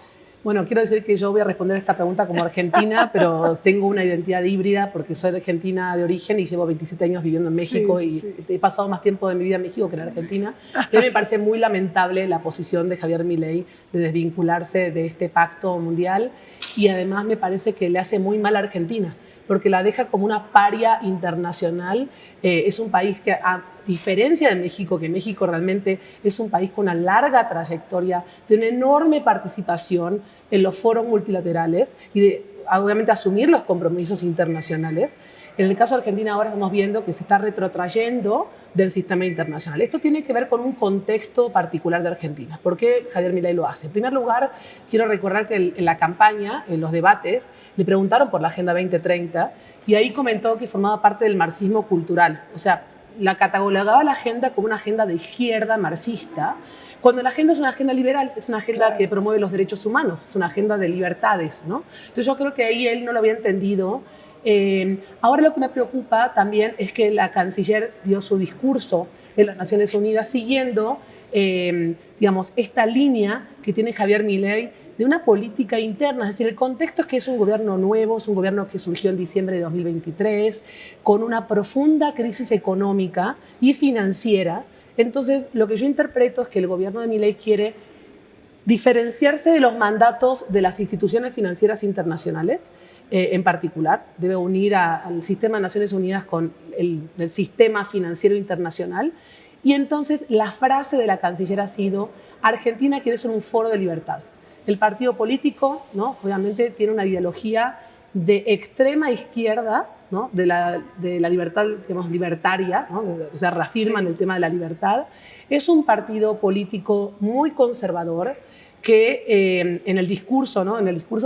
C: Bueno, quiero decir que yo voy a responder esta pregunta como argentina, pero tengo una identidad híbrida porque soy argentina de origen y llevo 27 años viviendo en México y he pasado más tiempo de mi vida en México que en Argentina. Y a mí me parece muy lamentable la posición de Javier Milei de desvincularse de este pacto mundial y además me parece que le hace muy mal a Argentina porque la deja como una paria internacional. Es un país que, a diferencia de México, que México realmente es un país con una larga trayectoria, de una enorme participación en los foros multilaterales y de, obviamente, asumir los compromisos internacionales. En el caso de Argentina ahora estamos viendo que se está retrotrayendo del sistema internacional. Esto tiene que ver con un contexto particular de Argentina. ¿Por qué Javier Milei lo hace? En primer lugar, quiero recordar que en la campaña, en los debates, le preguntaron por la Agenda 2030 y ahí comentó que formaba parte del marxismo cultural. O sea, la catalogaba la agenda como una agenda de izquierda marxista, cuando la agenda es una agenda liberal, es una agenda que promueve los derechos humanos, es una agenda de libertades, ¿no? Entonces yo creo que ahí él no lo había entendido. Ahora lo que me preocupa también es que la canciller dio su discurso en las Naciones Unidas siguiendo, digamos, esta línea que tiene Javier Milei de una política interna. Es decir, el contexto es que es un gobierno nuevo, es un gobierno que surgió en diciembre de 2023, con una profunda crisis económica y financiera. Entonces, lo que yo interpreto es que el gobierno de Milei quiere diferenciarse de los mandatos de las instituciones financieras internacionales, en particular. Debe unir al sistema de Naciones Unidas con el sistema financiero internacional. Y entonces la frase de la canciller ha sido: Argentina quiere ser un foro de libertad. El partido político, ¿no?, obviamente tiene una ideología de extrema izquierda, ¿no?, de la libertad, digamos, libertaria, ¿no?, o sea, reafirman el tema de la libertad. Es un partido político muy conservador que en el discurso, ¿no?,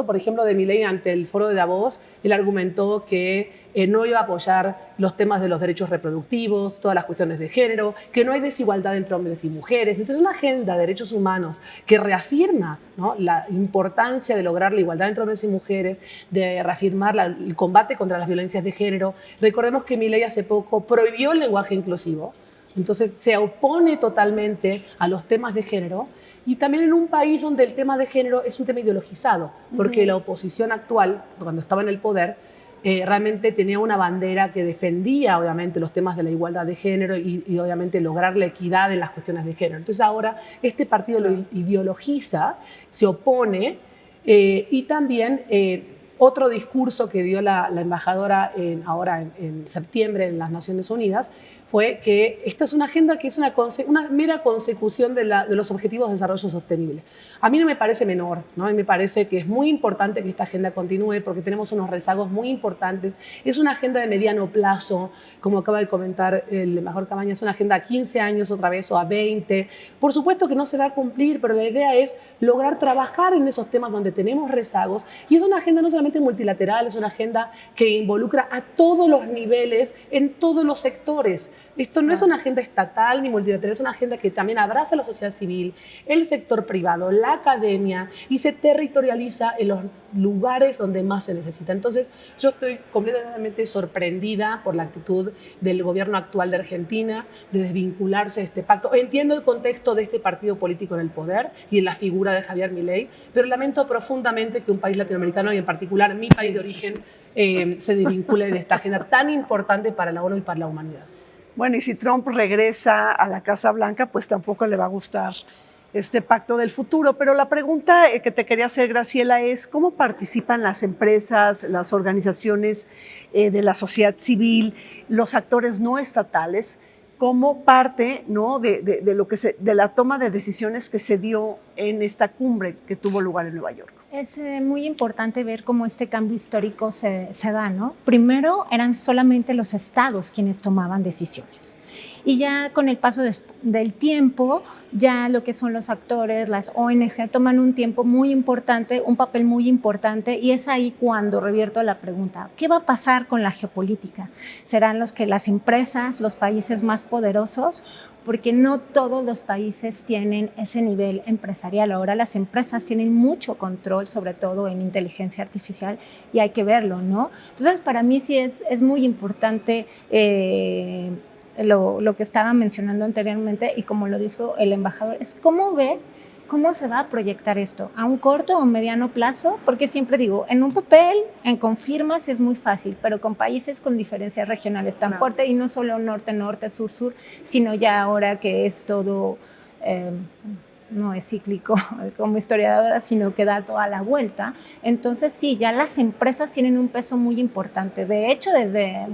C: por ejemplo, de Milei ante el foro de Davos, él argumentó que no iba a apoyar los temas de los derechos reproductivos, todas las cuestiones de género, que no hay desigualdad entre hombres y mujeres. Entonces, una agenda de derechos humanos que reafirma, ¿no?, la importancia de lograr la igualdad entre hombres y mujeres, de reafirmar el combate contra las violencias de género. Recordemos que Milei hace poco prohibió el lenguaje inclusivo. Entonces se opone totalmente a los temas de género y también en un país donde el tema de género es un tema ideologizado, porque la oposición actual, cuando estaba en el poder, realmente tenía una bandera que defendía obviamente los temas de la igualdad de género y obviamente lograr la equidad en las cuestiones de género. Entonces ahora este partido lo ideologiza, se opone y también otro discurso que dio la embajadora ahora en septiembre en las Naciones Unidas fue que esta es una agenda que es una mera consecución de los objetivos de desarrollo sostenible. A mí no me parece menor, ¿no? A mí me parece que es muy importante que esta agenda continúe porque tenemos unos rezagos muy importantes. Es una agenda de mediano plazo, como acaba de comentar el embajador Cabañas, es una agenda a 15 años otra vez o a 20. Por supuesto que no se va a cumplir, pero la idea es lograr trabajar en esos temas donde tenemos rezagos. Y es una agenda no solamente multilateral, es una agenda que involucra a todos los niveles, en todos los sectores. Esto no es una agenda estatal ni multilateral, es una agenda que también abraza a la sociedad civil, el sector privado, la academia y se territorializa en los lugares donde más se necesita. Entonces, yo estoy completamente sorprendida por la actitud del gobierno actual de Argentina de desvincularse de este pacto. Entiendo el contexto de este partido político en el poder y en la figura de Javier Milei, pero lamento profundamente que un país latinoamericano y en particular mi país de origen se desvincule de esta agenda tan importante para la ONU y para la humanidad.
B: Bueno, y si Trump regresa a la Casa Blanca, pues tampoco le va a gustar este pacto del futuro. Pero la pregunta que te quería hacer, Graciela, es ¿cómo participan las empresas, las organizaciones de la sociedad civil, los actores no estatales, como parte, ¿no?, de la toma de decisiones que se dio en esta cumbre que tuvo lugar en Nueva York?
E: Es muy importante ver cómo este cambio histórico se da, ¿no? Primero eran solamente los estados quienes tomaban decisiones Y ya con el paso del tiempo, ya lo que son los actores, las ONG, toman un tiempo muy importante, un papel muy importante, y es ahí cuando revierto la pregunta, ¿qué va a pasar con la geopolítica? ¿Serán las empresas, los países más poderosos? Porque no todos los países tienen ese nivel empresarial. Ahora las empresas tienen mucho control, sobre todo en inteligencia artificial, y hay que verlo, ¿no? Entonces, para mí sí es muy importante lo que estaba mencionando anteriormente, y como lo dijo el embajador, es cómo se va a proyectar esto, a un corto o mediano plazo, porque siempre digo, en un papel, con firmas es muy fácil, pero con países con diferencias regionales tan fuertes, y no solo norte-norte, sur-sur, sino ya ahora que es todo, no es cíclico como historiadora, sino que da toda la vuelta. Entonces sí, ya las empresas tienen un peso muy importante. De hecho, desde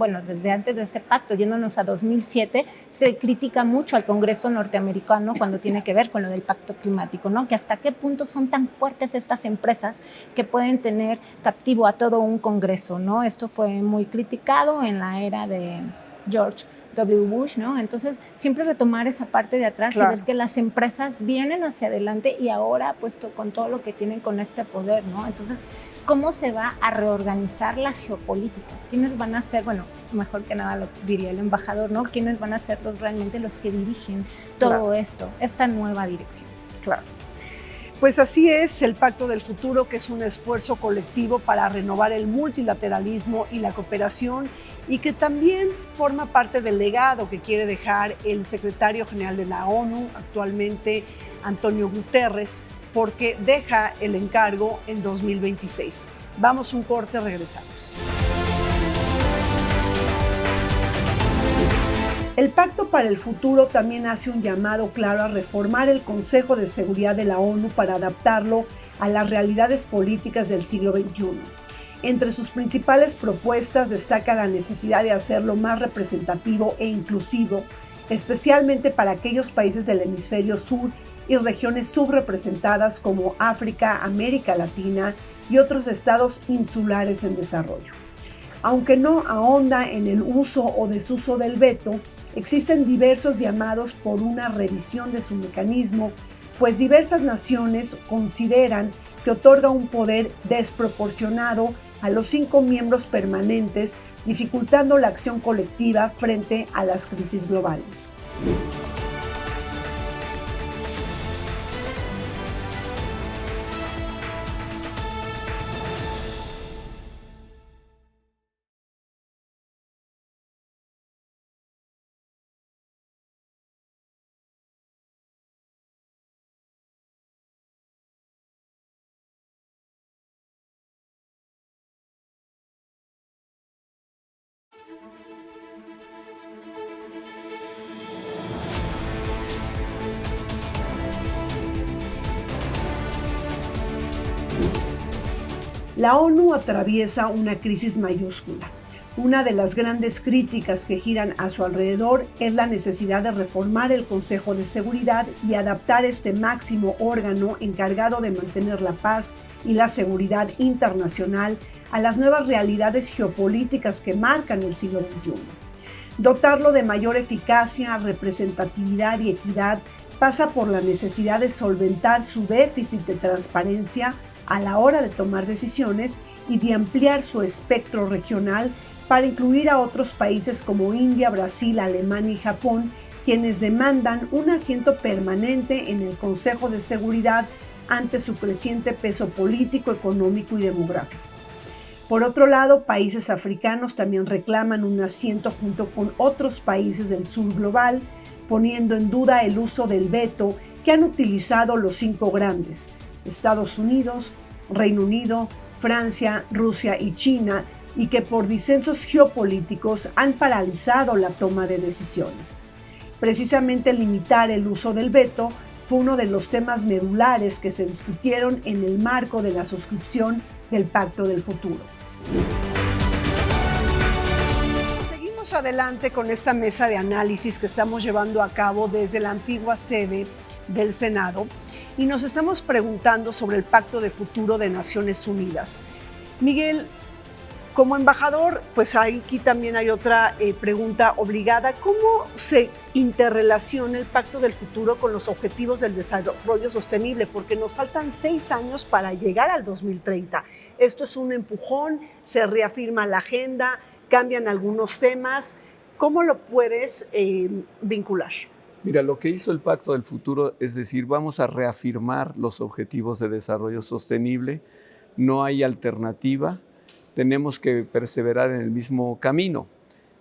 E: antes de este pacto, yéndonos a 2007, se critica mucho al Congreso norteamericano cuando tiene que ver con lo del pacto climático, ¿no? Que hasta qué punto son tan fuertes estas empresas que pueden tener captivo a todo un Congreso, ¿no? Esto fue muy criticado en la era de George W. Bush, ¿no? Entonces, siempre retomar esa parte de atrás, claro, y ver que las empresas vienen hacia adelante, y ahora, pues, con todo lo que tienen con este poder, ¿no? Entonces, ¿cómo se va a reorganizar la geopolítica? ¿Quiénes van a ser, bueno, mejor que nada lo diría el embajador, ¿no? ¿Quiénes van a ser realmente los que dirigen todo, claro, esto, esta nueva dirección?
B: Claro. Pues así es el Pacto del Futuro, que es un esfuerzo colectivo para renovar el multilateralismo y la cooperación, y que también forma parte del legado que quiere dejar el secretario general de la ONU, actualmente Antonio Guterres, porque deja el encargo en 2026. Vamos un corte, regresamos. El Pacto para el Futuro también hace un llamado claro a reformar el Consejo de Seguridad de la ONU para adaptarlo a las realidades políticas del siglo XXI. Entre sus principales propuestas destaca la necesidad de hacerlo más representativo e inclusivo, especialmente para aquellos países del hemisferio sur y regiones subrepresentadas como África, América Latina y otros estados insulares en desarrollo. Aunque no ahonda en el uso o desuso del veto, existen diversos llamados por una revisión de su mecanismo, pues diversas naciones consideran que otorga un poder desproporcionado a los 5 miembros permanentes, dificultando la acción colectiva frente a las crisis globales. La ONU atraviesa una crisis mayúscula. Una de las grandes críticas que giran a su alrededor es la necesidad de reformar el Consejo de Seguridad y adaptar este máximo órgano encargado de mantener la paz y la seguridad internacional a las nuevas realidades geopolíticas que marcan el siglo XXI. Dotarlo de mayor eficacia, representatividad y equidad pasa por la necesidad de solventar su déficit de transparencia a la hora de tomar decisiones y de ampliar su espectro regional para incluir a otros países como India, Brasil, Alemania y Japón, quienes demandan un asiento permanente en el Consejo de Seguridad ante su creciente peso político, económico y demográfico. Por otro lado, países africanos también reclaman un asiento junto con otros países del sur global, poniendo en duda el uso del veto que han utilizado los 5 grandes: Estados Unidos, Reino Unido, Francia, Rusia y China, y que por disensos geopolíticos han paralizado la toma de decisiones. Precisamente limitar el uso del veto fue uno de los temas medulares que se discutieron en el marco de la suscripción del Pacto del Futuro. Seguimos adelante con esta mesa de análisis que estamos llevando a cabo desde la antigua sede del Senado, y nos estamos preguntando sobre el Pacto de Futuro de Naciones Unidas. Miguel, Como embajador, pues aquí también hay otra pregunta obligada. ¿Cómo se interrelaciona el Pacto del Futuro con los Objetivos del Desarrollo Sostenible? Porque nos faltan 6 años para llegar al 2030. Esto es un empujón, se reafirma la agenda, cambian algunos temas. ¿Cómo lo puedes vincular?
D: Mira, lo que hizo el Pacto del Futuro es decir, vamos a reafirmar los Objetivos de Desarrollo Sostenible, no hay alternativa, tenemos que perseverar en el mismo camino,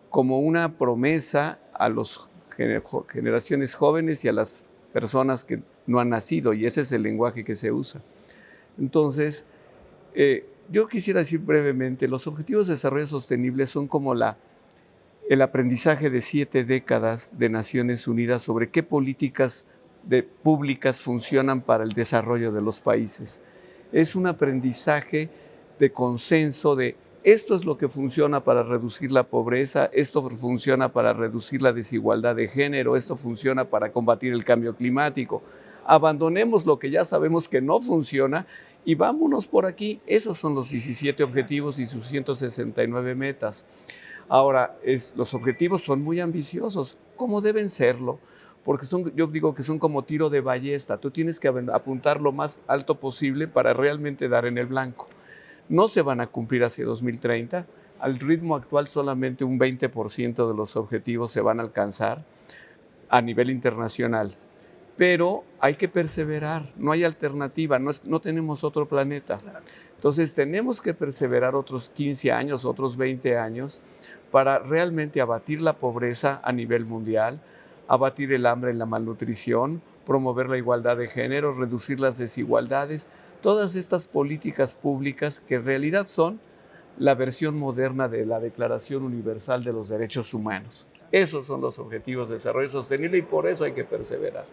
D: como una promesa a las generaciones jóvenes y a las personas que no han nacido, y ese es el lenguaje que se usa. Entonces, yo quisiera decir brevemente, los Objetivos de Desarrollo Sostenible son como el aprendizaje de 7 décadas de Naciones Unidas sobre qué políticas públicas funcionan para el desarrollo de los países. Es un aprendizaje de consenso de esto es lo que funciona para reducir la pobreza, esto funciona para reducir la desigualdad de género, esto funciona para combatir el cambio climático. Abandonemos lo que ya sabemos que no funciona y vámonos por aquí. Esos son los 17 objetivos y sus 169 metas. Ahora, los objetivos son muy ambiciosos, como deben serlo, porque yo digo que son como tiro de ballesta. Tú tienes que apuntar lo más alto posible para realmente dar en el blanco. No se van a cumplir hacia 2030. Al ritmo actual solamente un 20% de los objetivos se van a alcanzar a nivel internacional. Pero hay que perseverar, no hay alternativa, no tenemos otro planeta. Entonces tenemos que perseverar otros 15 años, otros 20 años para realmente abatir la pobreza a nivel mundial, abatir el hambre y la malnutrición, promover la igualdad de género, reducir las desigualdades, todas estas políticas públicas que en realidad son la versión moderna de la Declaración Universal de los Derechos Humanos. Esos son los Objetivos de Desarrollo Sostenible y por eso hay que perseverar.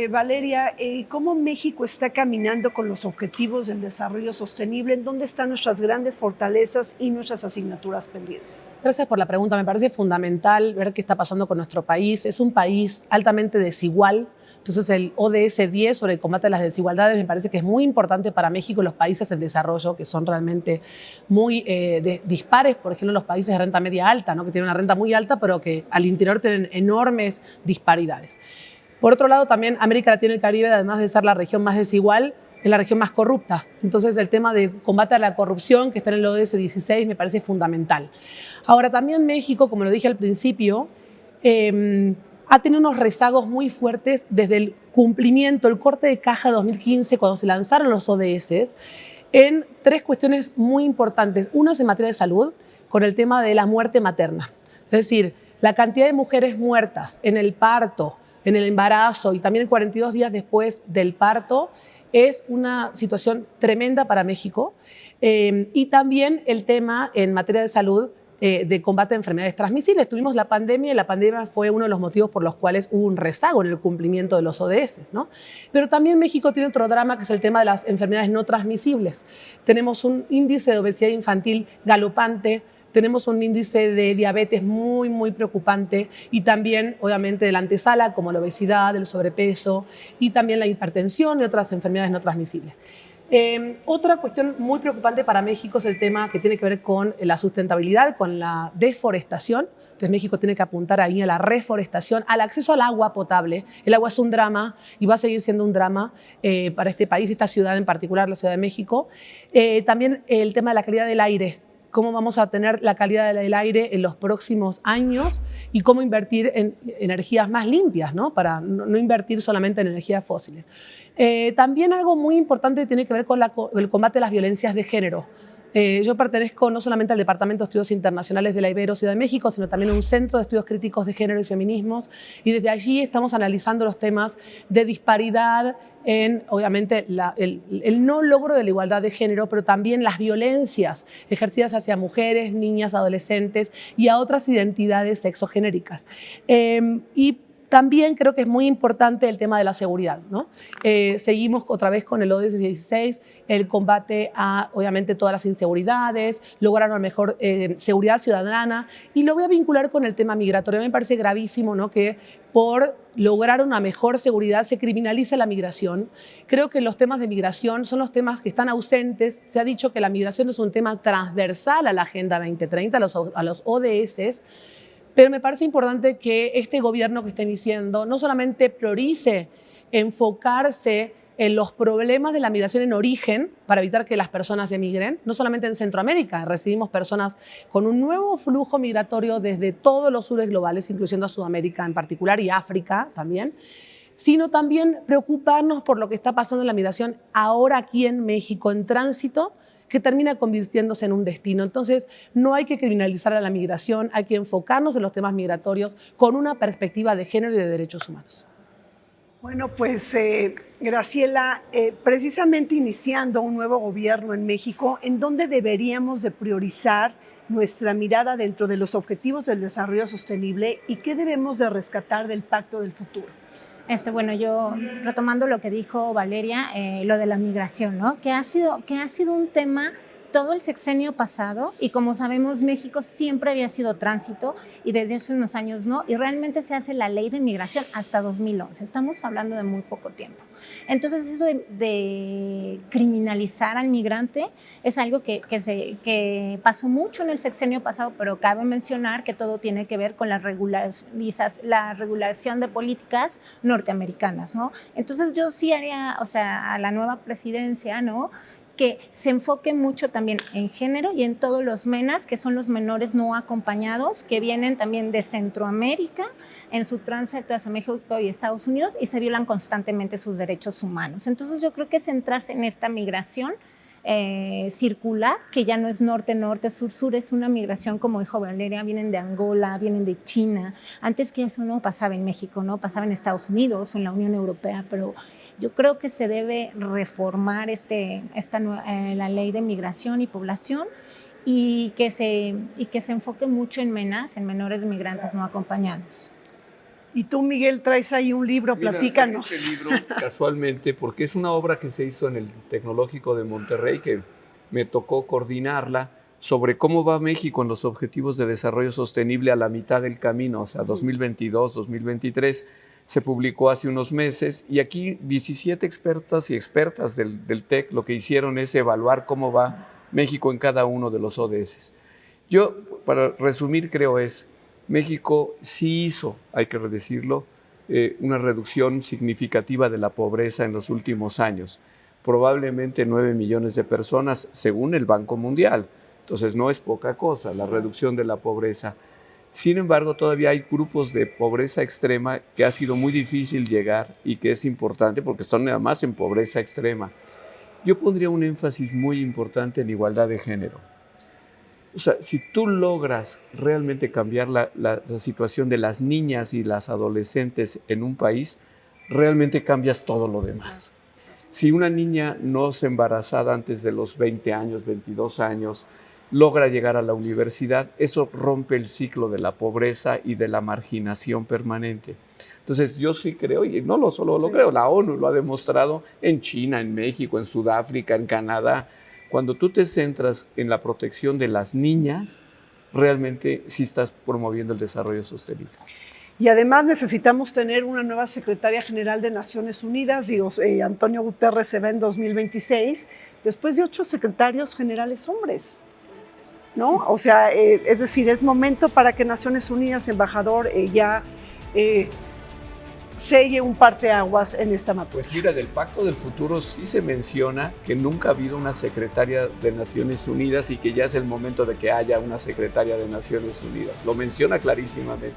B: Valeria, ¿cómo México está caminando con los objetivos del desarrollo sostenible? ¿En dónde están nuestras grandes fortalezas y nuestras asignaturas pendientes?
C: Gracias por la pregunta. Me parece fundamental ver qué está pasando con nuestro país. Es un país altamente desigual. Entonces, el ODS 10 sobre el combate a las desigualdades me parece que es muy importante para México y los países en desarrollo, que son realmente muy dispares. Por ejemplo, los países de renta media alta, ¿no? Que tienen una renta muy alta, pero que al interior tienen enormes disparidades. Por otro lado, también América Latina y el Caribe, además de ser la región más desigual, es la región más corrupta. Entonces, el tema de combate a la corrupción, que está en el ODS 16, me parece fundamental. Ahora, también México, como lo dije al principio, ha tenido unos rezagos muy fuertes desde el cumplimiento, el corte de caja de 2015, cuando se lanzaron los ODS, en 3 cuestiones muy importantes. Una es en materia de salud, con el tema de la muerte materna. Es decir, la cantidad de mujeres muertas en el parto, en el embarazo y también 42 días después del parto es una situación tremenda para México. Y también el tema en materia de salud de combate a enfermedades transmisibles. Tuvimos la pandemia y la pandemia fue uno de los motivos por los cuales hubo un rezago en el cumplimiento de los ODS, ¿no? Pero también México tiene otro drama que es el tema de las enfermedades no transmisibles. Tenemos un índice de obesidad infantil galopante, tenemos un índice de diabetes muy, muy preocupante y también, obviamente, de la antesala, como la obesidad, el sobrepeso y también la hipertensión y otras enfermedades no transmisibles. Otra cuestión muy preocupante para México es el tema que tiene que ver con la sustentabilidad, con la deforestación. Entonces México tiene que apuntar ahí a la reforestación, al acceso al agua potable. El agua es un drama y va a seguir siendo un drama para este país, esta ciudad en particular, la Ciudad de México. También el tema de la calidad del aire. Cómo vamos a tener la calidad del aire en los próximos años y cómo invertir en energías más limpias, ¿no? Para no invertir solamente en energías fósiles. También algo muy importante tiene que ver con el combate a las violencias de género. Yo pertenezco no solamente al Departamento de Estudios Internacionales de la Ibero Ciudad de México, sino también a un centro de estudios críticos de género y feminismos, y desde allí estamos analizando los temas de disparidad en, obviamente, el no logro de la igualdad de género, pero también las violencias ejercidas hacia mujeres, niñas, adolescentes y a otras identidades sexogenéricas. Y también creo que es muy importante el tema de la seguridad, ¿no? Seguimos otra vez con el ODS 16, el combate a, obviamente, todas las inseguridades, lograr una mejor seguridad ciudadana, y lo voy a vincular con el tema migratorio. Me parece gravísimo, ¿no? Que por lograr una mejor seguridad, se criminaliza la migración. Creo que los temas de migración son los temas que están ausentes. Se ha dicho que la migración es un tema transversal a la Agenda 2030, a los ODS, pero me parece importante que este gobierno que está iniciando no solamente priorice enfocarse en los problemas de la migración en origen para evitar que las personas emigren, no solamente en Centroamérica, recibimos personas con un nuevo flujo migratorio desde todos los sures globales, incluyendo a Sudamérica en particular y África también, sino también preocuparnos por lo que está pasando en la migración ahora aquí en México, en tránsito, que termina convirtiéndose en un destino. Entonces, no hay que criminalizar a la migración, hay que enfocarnos en los temas migratorios con una perspectiva de género y de derechos humanos.
B: Bueno, pues Graciela, precisamente iniciando un nuevo gobierno en México, ¿en dónde deberíamos de priorizar nuestra mirada dentro de los objetivos del desarrollo sostenible y qué debemos de rescatar del Pacto del Futuro?
E: Bueno, yo retomando lo que dijo Valeria, lo de la migración, ¿no? Que ha sido un tema todo el sexenio pasado, y como sabemos, México siempre había sido tránsito y desde hace unos años no, y realmente se hace la ley de migración hasta 2011. Estamos hablando de muy poco tiempo. Entonces, eso de criminalizar al migrante es algo que pasó mucho en el sexenio pasado, pero cabe mencionar que todo tiene que ver con la regulación de políticas norteamericanas, ¿no? Entonces, yo sí haría, a la nueva presidencia, ¿no?, que se enfoque mucho también en género y en todos los MENAs, que son los menores no acompañados, que vienen también de Centroamérica en su tránsito hacia México y Estados Unidos y se violan constantemente sus derechos humanos. Entonces yo creo que centrarse en esta migración circular, que ya no es norte-norte, sur-sur, es una migración, como dijo Valeria, vienen de Angola, vienen de China. Antes que eso no pasaba en México, no pasaba en Estados Unidos o en la Unión Europea, pero yo creo que se debe reformar la ley de migración y población y que se enfoque mucho en MENAs, en menores migrantes no acompañados.
B: Y tú, Miguel, traes ahí un libro, platícanos.
D: Este libro, casualmente, porque es una obra que se hizo en el Tecnológico de Monterrey, que me tocó coordinarla, sobre cómo va México en los Objetivos de Desarrollo Sostenible a la mitad del camino, o sea, 2022, 2023. Se publicó hace unos meses y aquí 17 expertas y expertas del TEC lo que hicieron es evaluar cómo va México en cada uno de los ODS. Yo, para resumir, creo México sí hizo, hay que decirlo, una reducción significativa de la pobreza en los últimos años. Probablemente 9 millones de personas, según el Banco Mundial. Entonces no es poca cosa la reducción de la pobreza. Sin embargo, todavía hay grupos de pobreza extrema que ha sido muy difícil llegar y que es importante porque son nada más en pobreza extrema. Yo pondría un énfasis muy importante en igualdad de género. O sea, si tú logras realmente cambiar la situación de las niñas y las adolescentes en un país, realmente cambias todo lo demás. Si una niña no es embarazada antes de los 20 años, 22 años, logra llegar a la universidad, eso rompe el ciclo de la pobreza y de la marginación permanente. Entonces, yo sí creo, y no solo lo creo, la ONU lo ha demostrado en China, en México, en Sudáfrica, en Canadá. Cuando tú te centras en la protección de las niñas, realmente sí estás promoviendo el desarrollo sostenible.
B: Y además necesitamos tener una nueva secretaria general de Naciones Unidas. Antonio Guterres se va en 2026, después de 8 secretarios generales hombres, ¿no? O sea, es decir, es momento para que Naciones Unidas, embajador, selle un parteaguas en esta materia.
D: Pues mira, del Pacto del Futuro sí se menciona que nunca ha habido una secretaria de Naciones Unidas y que ya es el momento de que haya una secretaria de Naciones Unidas. Lo menciona clarísimamente.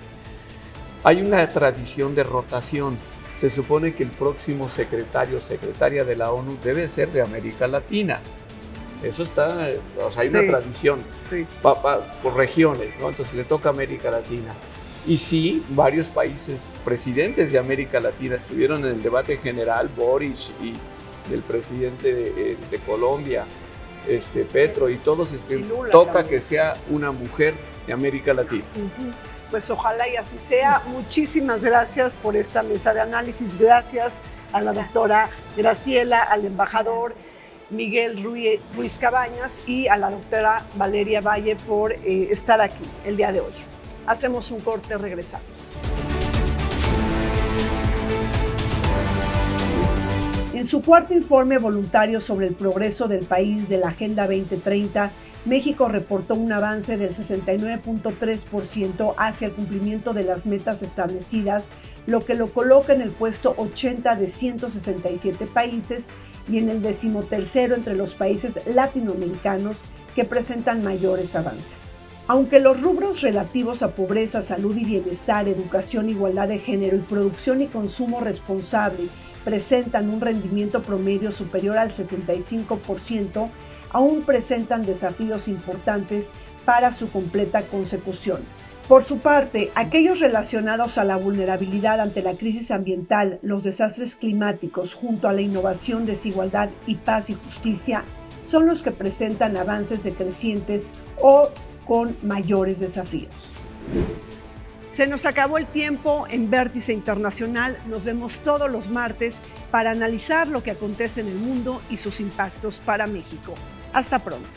D: Hay una tradición de rotación. Se supone que el próximo secretario o secretaria de la ONU debe ser de América Latina. Eso está, o sea, hay una tradición por regiones, ¿no? Entonces le toca a América Latina. Y sí, varios países, presidentes de América Latina estuvieron en el debate general, Boric y el presidente de Colombia, Petro, y todos toca también que sea una mujer de América Latina.
B: Pues ojalá y así sea. Muchísimas gracias por esta mesa de análisis. Gracias a la doctora Graciela, al embajador Miguel Ruiz Cabañas y a la doctora Valeria Valle por estar aquí el día de hoy. Hacemos un corte, regresamos. su cuarto informe voluntario sobre el progreso del país de la Agenda 2030, México reportó un avance del 69.3% hacia el cumplimiento de las metas establecidas, lo que lo coloca en el puesto 80 de 167 países y en el 13º entre los países latinoamericanos que presentan mayores avances. Aunque los rubros relativos a pobreza, salud y bienestar, educación, igualdad de género y producción y consumo responsable presentan un rendimiento promedio superior al 75%, aún presentan desafíos importantes para su completa consecución. Por su parte, aquellos relacionados a la vulnerabilidad ante la crisis ambiental, los desastres climáticos, junto a la innovación, desigualdad y paz y justicia, son los que presentan avances decrecientes o con mayores desafíos. Se nos acabó el tiempo en Vértice Internacional. Nos vemos todos los martes para analizar lo que acontece en el mundo y sus impactos para México. Hasta pronto.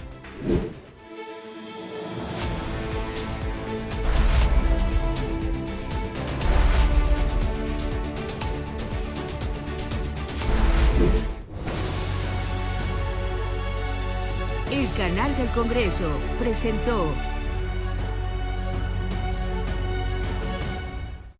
A: El canal del Congreso presentó